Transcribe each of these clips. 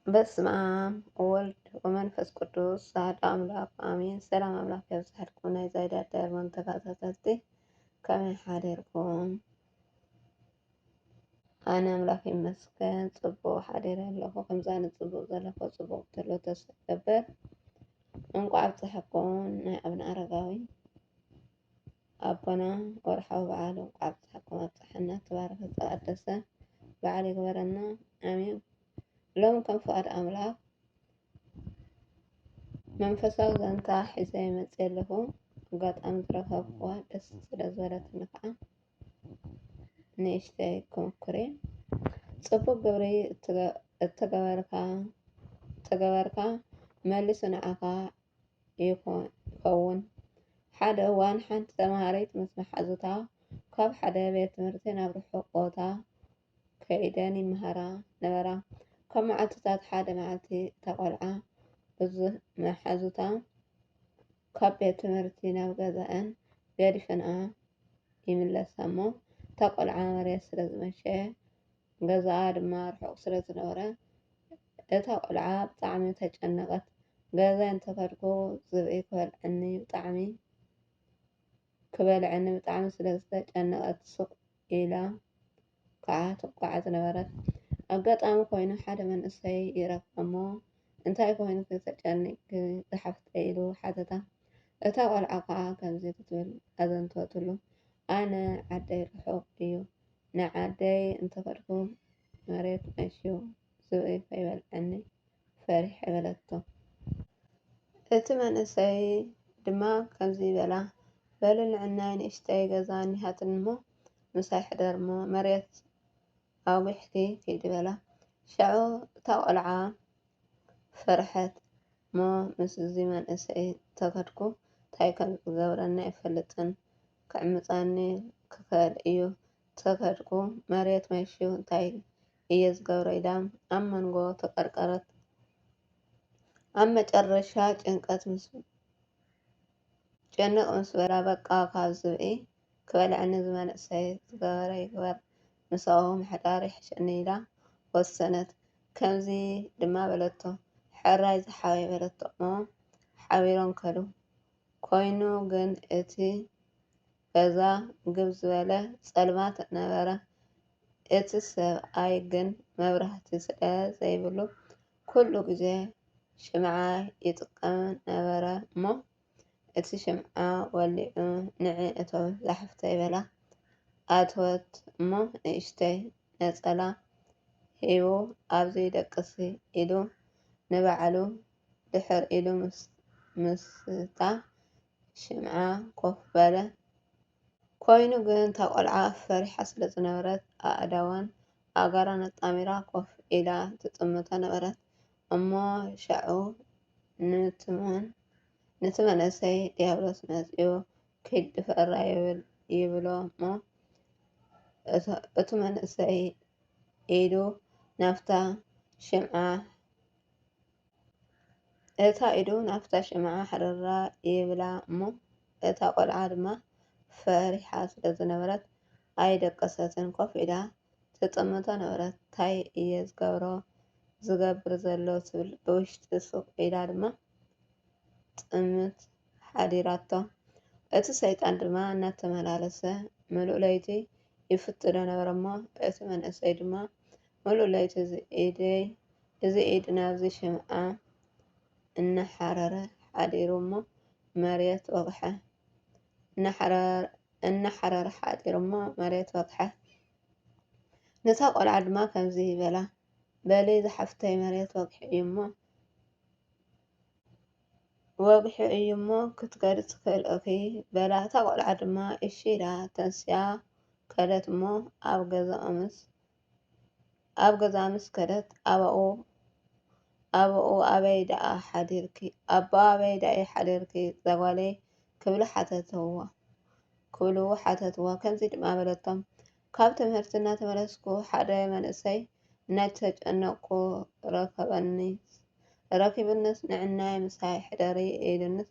በስመ አብ ወወልድ ወመንፈስ ቅዱስ አሐዱ አምላክ አሜን። ሰላም አምላክ ያብዛሕልኩም ናይ ዛይዳር ተከታተልቲ ከመይ ሓደርኩም? ኣነ ኣምላክ ይመስገን ፅቡቅ ሓዲረ ኣለኹ። ከምዛነ ፅቡቅ ዘለኹ ፅቡቅ ተሎ ተስፋ ይግበር። እንቋዕ ኣብፅሐኩም ናይ ኣቡነ ኣረጋዊ ኣቦና ወርሓዊ በዓል እንቋዕ ኣብፅሐኩም ኣብፅሐና ተባረከ ተቀደሰ በዓል ይግበረና ኣሜን። ሎሚ ከም ፍቃድ ኣምላክ መንፈሳዊ ዛንታ ሒዘ ይመፅእ ኣለኹ። ኣጋጣሚ ዝረኸብክዋ ደስ ስለ ዝበለትኒ ከዓ ንእሽተይ ከመኩር እየ። ፅቡቅ ግብሪ እተገበርካ መሊሱ ንዓኻ ይኸውን። ሓደ እዋን ሓንቲ ተምሃሪት ምስ መሓዙታ ካብ ሓደ ቤት ትምህርቲ ናብ ርሑቕ ቦታ ከይደን ይመሃራ ነበራ። ካብ መዓልትታት ሓደ መዓልቲ እታ ቆልዓ ብዙሕ መሓዙታ ካብ ቤት ትምህርቲ ናብ ገዝአን ገዲፈንኣ ይምለሳ እሞ እታ ቆልዓ መርየት ስለ ዝመሸ ገዝኣ ድማ ርሑቕ ስለ ዝነበረ እታ ቆልዓ ብጣዕሚ ተጨነቀት። ገዛይ እንተኸድኩ ዝብኢ ክበልዐኒ ብጣዕሚ ስለ ዝተጨነቀት ሱቕ ኢላ ከዓ ትጓዓዝ ነበረት። ኣጋጣሚ ኮይኑ ሓደ መንእሰይ ይረክባ እሞ እንታይ ኮይንኪ ተጨኒቅኪ ዝሓፍተይ ኢሉ ሓተታ። እታ ቆልዓ ከዓ ከምዚ ክትብል ኣዘንተወትሉ ኣነ ዓደይ ርሑቕ እዩ ንዓደይ እንተኸድኩ መሬት መሽዩ ዝብኢ ከይበልዐኒ ፈሪሐ በለቶ። እቲ መንእሰይ ድማ ከምዚ በላ በሉ ንዕናይ ንእሽተይ ገዛ እኒሃትኒ እሞ ምሳይ ሕደር እሞ መሬት ኣጉሕኪ ከይድ በላ። ሽዑ እታ ቆልዓ ፈርሐት እሞ ምስ እዚ መንእሰይ ተኸድኩ እንታይ ከም ዝገብረኒ ኣይፈልጥን ክዕምፀኒ ክኽእል እዩ ተኸድኩ መሬት መሽዩ እንታይ እየ ዝገብሮ ኢላ ኣብ መንጎ ተቀርቀረት። ኣብ መጨረሻ ጭንቅ ምስ በላ በቃ ካብ ዝብኢ ክበልዐኒ ዝመንእሰይ ዝገበረ ይግበር ምስኡ ምሕዳር ይሕሸኒ ኢላ ወሰነት። ከምዚ ድማ በለቶ ሕራይ ዝሓበይ በለቶ እሞ ሓቢሮም ከዱ። ኮይኑ ግን እቲ ገዛ ግብ ዝበለ ፀልማት ነበረ። እቲ ሰብኣይ ግን መብራህቲ ስለ ዘይብሉ ኩሉ ግዜ ሽምዓ ይጥቀም ነበረ እሞ እቲ ሽምዓ ወሊዑ ንዒ እተው ዛሕፍተይ በላ ኣትወት እሞ ንእሽተይ ነፀላ ሂቡ ኣብዚ ደቅሲ ኢሉ ንባዕሉ ድሕር ኢሉ ምስታ ሽምዓ ኮፍ በለ። ኮይኑ ግን እታ ቆልዓ ፈሪሓ ስለ ዝነበረት ኣእዳዋን ኣእጋራን ኣጣሚራ ኮፍ ኢላ ትጥምቶ ነበረት እሞ ሽዑ ነቲ መንእሰይ ዲያብሎስ መፂኡ ከይድፈራ ይብሎ እሞ እቱ መንእሰይ ኢዱ ናብታ ሽምዓ ሕርራ ይብላ እሞ እታ ቆልዓ ድማ ፈሪሓ ስለ ዝነበረት ኣይደቀሰትን ኮፍ ኢላ ትጥምቶ ነበረት። እንታይ እየ ዝገብር ዘሎ ትብል ብውሽጢ ሱቕ ኢላ ድማ ጥምት ሓዲራቶ። እቲ ሰይጣን ድማ እናተመላለሰ ምሉእ ለይቲ ይፍትሎ ነበረ እሞ እቲ መንእሰይ ድማ ምሉእ ለይቲ እዚ ኢድ ናብዚ ሽምዓ እናሓረረ ሓዲሩ እሞ መሬት ወቅሐ። ነታ ቆልዓ ድማ ከምዚ በላ በሊ ዝሓፍተይ መሬት ወጊሑ እዩ እሞ ክትከድ ትኽእልኪ በላ። እታ ቆልዓ ድማ እሺ ኢላ ተንስያ ከደት እሞ ኣብ ገዝኣ ምስ ከደት ኣቦኡ ኣበይ ዳኣ ሓዲርኪ ዛጓለይ ክብልዎ ከምዚ ድማ በለቶም። ካብ ትምህርቲ እናተመለስኩ ሓደ መንእሰይ እናተጨነቅኩ ረኪብንስ ንዕናይ ምሳይ ሕደሪ ኢሉንስ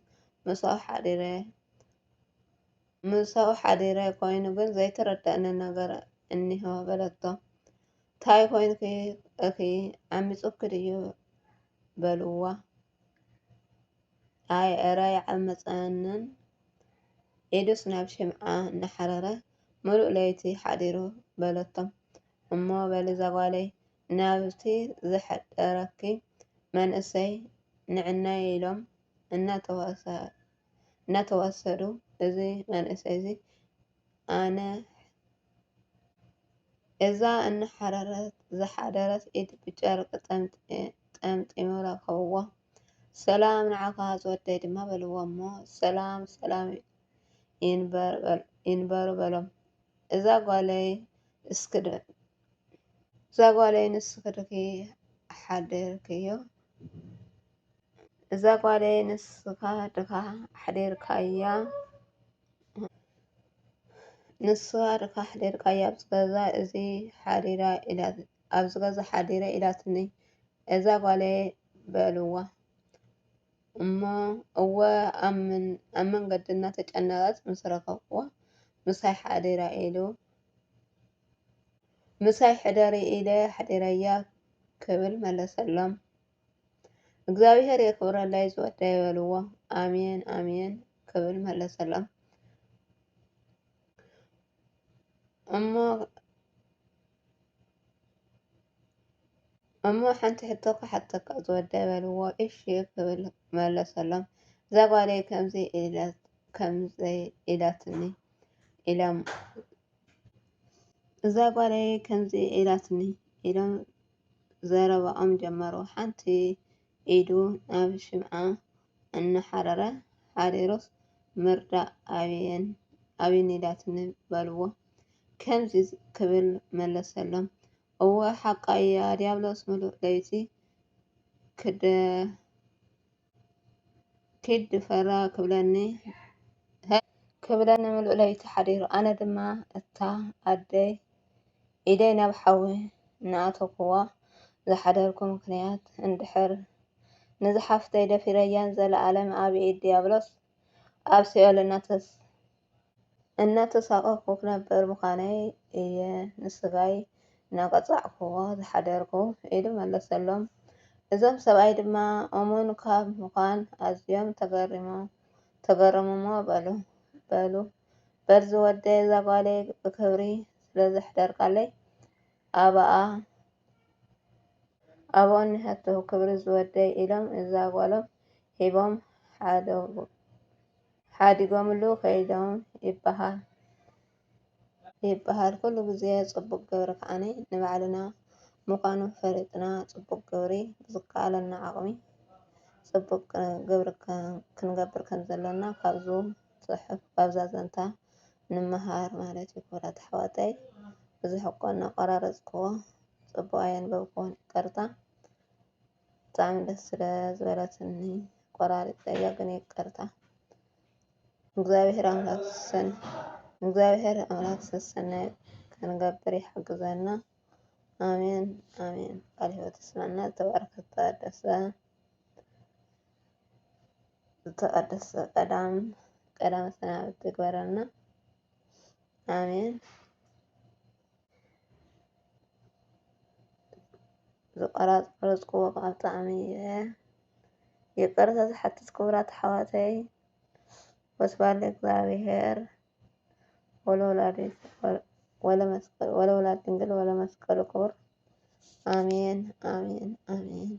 ምስኡ ሓዲረ ኮይኑ ግን ዘይተረድኣኒ ነገር እኒሆ በለቶ። ታይ ኮይንኪ እኺ ዓሚፁኪ ድዩ በልዋ ኣይ ዕረ ይዓመፀንን ኢዱስ ናብ ሽምዓ እናሓረረ ሙሉእ ለይቲ ሓዲሩ በለቶም እሞ በሊ ዛጓለይ ናብቲ ዘሓደረኪ መንእሰይ ንዕናይ ኢሎም እናተወሰዱ እዚ መንእሰይ እዚ ኣነ እዛ ዝሓደረት ኢድ ብጨርቂ ጠምጢሙ ረኸብዎ። ሰላም ንዓኻ ዝወደይ ድማ በልዎ እሞ ሰላም ሰላም ይንበሩ በሎም። እዛ ጓለይ ንስክድኺ ሓዲርክዮ እዛ ጓለይ ንስኻ ድኻ ሓዲርካያ ኣብዚ ገዛ እዚ ሓዲረ ኢላትኒ እዛ ጓለይ በልዋ እሞ እወ ኣብ መንገዲ እናተጨነቐት ምስ ረኸብክዋ ምሳይ ሕደሪ ኢለ ሓዲረያ ክብል መለሰሎም። እግዚአብሔር የክብረላይ ዝወደይ በልዎ ኣሜን ኣሜን ክብል መለሰሎም። እሞ ሓንቲ ሕቶ ክሓተካ ዝወደይ በልዎ እሺ ክብል መለሰሎም። እዛ ጓለይ ከምዚ ኢላትኒ ኢሎም ዘረባኦም ጀመሩ። ሓንቲ ኢዱ ናብ ሽምዓ እናሓረረ ሓዲሩስ ምርዳእ ኣብየን ኢላትኒ በልዎ ከምዚ ክብል መለሰሎም። እወ ሓቃ እያ ዲያብሎስ ሙሉእ ለይቲ ክድፈራ ክብለኒ ሙሉእ ለይቲ ሓዲሩ ኣነ ድማ እታ ኢደይ ናብ ሓዊ እናኣተኩዋ ዝሓደርኩ ምክንያት እንድሕር ንዝሓፍተይ ደፊረያን ዘለኣለም ኣብ ኢድ ዲያብሎስ ኣብ ሲኦል እናተሳቀልኩ ክነብር ምዃነይ እየ ንስጋይ እናቀፃዕክዎ ዝሓደርኩ ኢሉ መለሰሎም። እዞም ሰብኣይ ድማ እሙን ካብ ምዃን ኣዝዮም ተገረሙ በሉ ዝወደይ እዛ ጓለይ ብክብሪ ስለዘሕደርካለይ ኣብኣ እኒሀቶ ክብሪ ዝወደይ ኢሎም እዛ ጓሎም ሂቦም ሓዲጎምሉ ከይዶም ይበሃል። ኩሉ ግዜ ፅቡቅ ግብሪ ከዓኒ ንባዕልና ምዃኑ ፈሊጥና ፅቡቅ ግብሪ ብዝከኣለና ዓቅሚ ፅቡቅ ግብሪ ክንገብር ከም ዘለና ካብዛ ዛንታ ንመሃር ማለት እዩ። ክቡራት ኣሕዋተይ ብዙሕ እኳ እናቆራረፅክዎ ፅቡቅ ኣየንበብክዎን ይቅርታ ብጣዕሚ ደስ ስለ ዝበለትኒ ቆራሪፀዮ ግን ይቅርታ። እግዚአብሔር ኣምላክ ሰናይ ክንገብር ይሕግዘና። ኣሜን ኣሜን። ቃለ ሕይወት ይስመዐና። ዝተቀደሰ ቀዳም ሰናብት ይግበረልና። ኣሜን። ዝቆራረፅክዎ ቃል ብጣዕሚ ይቅርታ ዝሓትት ክቡራት ኣሕዋተይ ወስብሐት ለእግዚአብሔር ወለወላዲቱ ድንግል ወለመስቀሉ ክቡር። ኣሜን ኣሜን ኣሜን።